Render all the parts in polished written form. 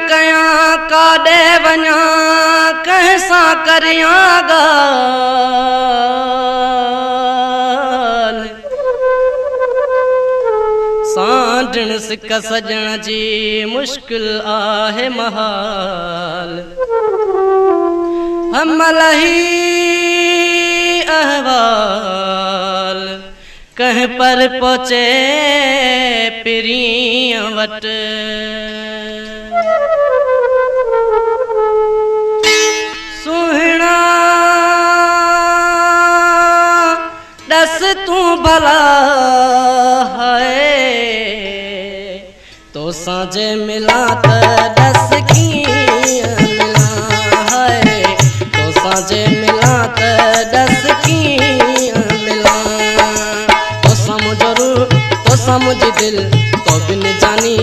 कयां काॾे वञा कंहिंसां करियां ॻाल्हि सांढण सिक सजण जी मुश्किल आहे महाल हमल ही अहवाल कह पर पहुँचे पिरीं वट सुहिणा दस तू भला है तो साँझे मिला त दस कीअं मिला है तो साँझे मिला त दस कीअं मिला तो समझ दिल तो बिन जानी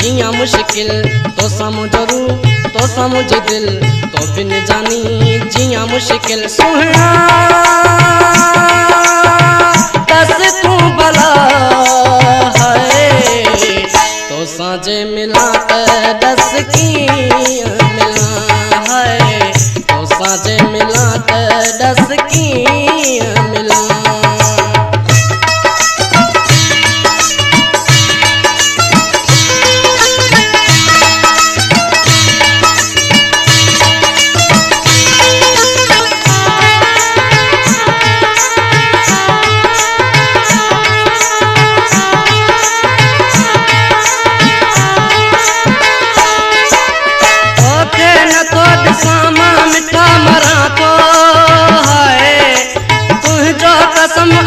जिया मुश्किल तो समझ दिल तो बिन जानी जिया मुश्किल सुहिणा दस तू भला है तो साँझे मिला त दस कीअं मिला है तो साँझे मिला त दस कीअं मिला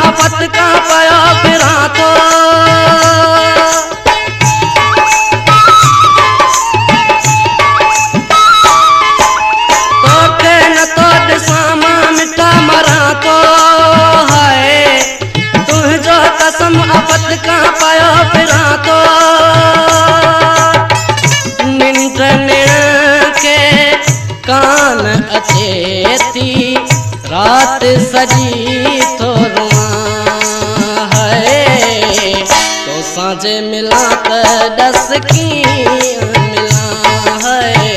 अफत का पया फिरा तो के न तो दिसामा मिठा मरा तो है तुझो कसम अफत का पया फिरा तो निंड के कान अचेती रात सजी तो साँझे मिला त दस कीअं मिला है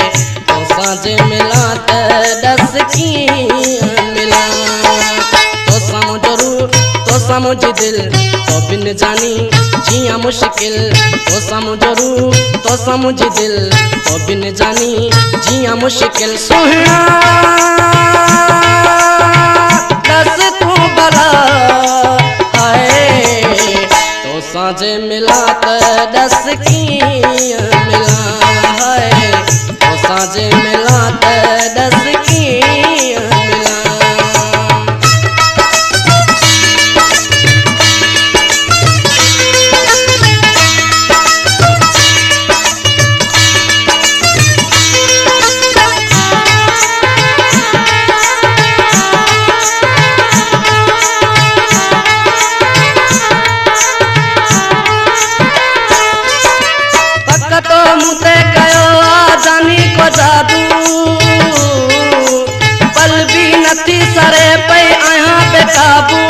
तो साँझे मिला त दस कीअं मिला तो समझ दिल तो बिन जानी जिया मुश्किल तो समझ दिल तो बिन जानी जिया मुश्किल सुहिणा दस तू भला साँझे मिला त दस कीअं मिला है तो साँझे मिला त दस कीअं मिला मुते कयो जानी को जादू पल भी नथी सरे पई आया बेकाबू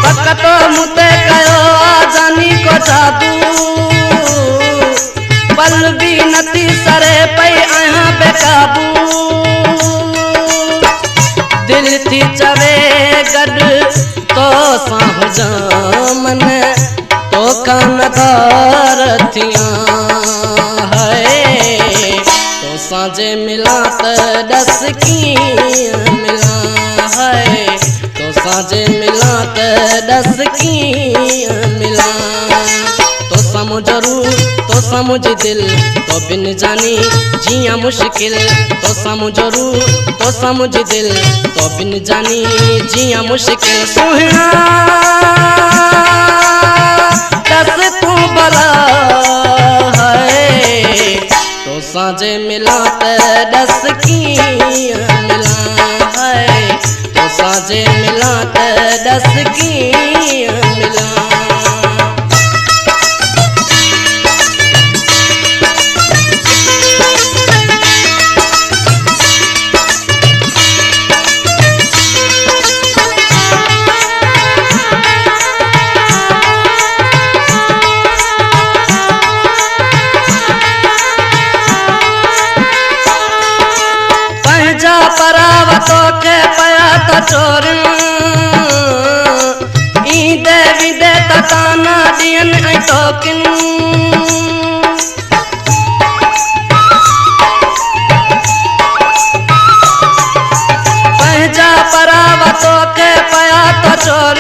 पकतो मुते कयो जानी को जादू पल भी नथी सरे पई आया बेकाबू दिल थी चवे गड तो साह जामन तो कानदार थिया है तो साँझे मिला त दस कीअं मिला है तो साँझे मिला त दस कीअं मिला तो समझ दिल तो बिन जानी जिया मुश्किल तो समझ दिल तो बिन जानी जिया मुश्किल सुहिणा दस तू भला है तो साँझे मिला त दस कीअं मिला है तो साँझे मिला त दस कीअं मिला चोर ईंदे विदे ताना ॾियनि ऐं टोकिन पंहिंजा परावा तोखे पया त चोर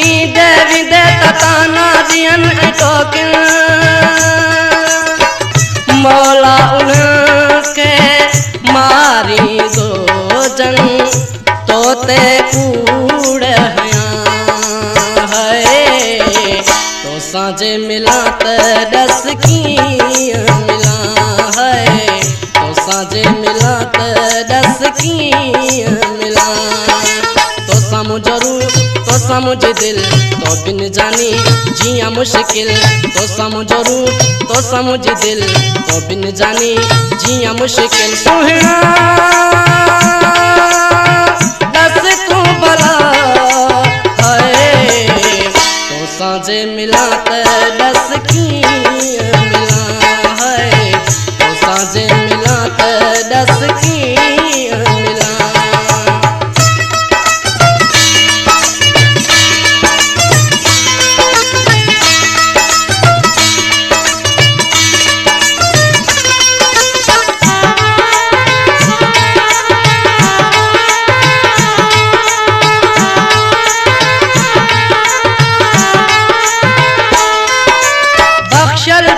ईंदे विदे ताना ॾियनि ऐं टोकिन मौला उनखे मारी गोजन तोते कूड़ हयां है तो साँझे मिला त दस कीअं मिला है तो साँझे मिला त दस कीअं मिला तो साम्हूं ज़रूर तो साम्हूं जे दिल तो बिन जानी जियां मुश्किल तो साम्हूं ज़रूर तो साम्हूं जे दिल तो बिन जानी जियां मुश्किल सुहिणा दस तू भला है तो साँझे मिला त दस कीअं मिला है तो साँझे मिला त दस कीअं मिला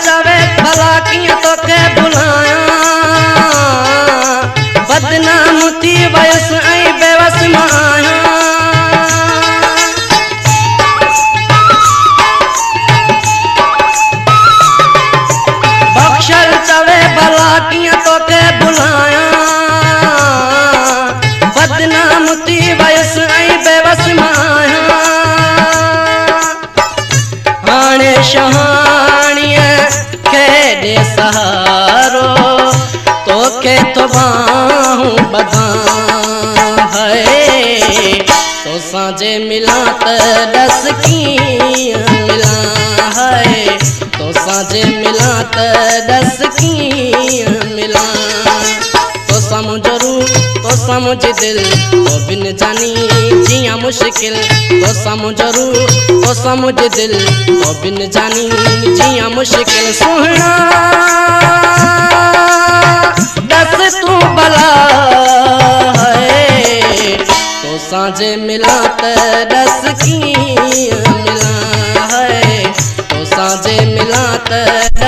चवे भला कीअं तोखे भुलायां बदनाम थी वयसि ऐं बेवस मां आहियां बख़्शल चवे भला कीअं तोखे भुलायां बदनाम थी वयसि ऐं बेवस मां आहियां हाणे शहाणीअ दे सहारो तोखे तो बाहूं बधां है तो साँझे मिला त दस कीअं मिला है तो साँझे मिला त दस कीअं मिला तो साम्हूं ज़रूर तो साम्हूं जे दिल तो बिन जानी जियां मुश्किल तो साम्हूं ज़रूर तो साम्हूं जे दिल तो बिन जानी जियां मुश्किल सुहिणा दस तू भला है तो साँझे मिला त दस कीअं मिला है तो साँझे मिला त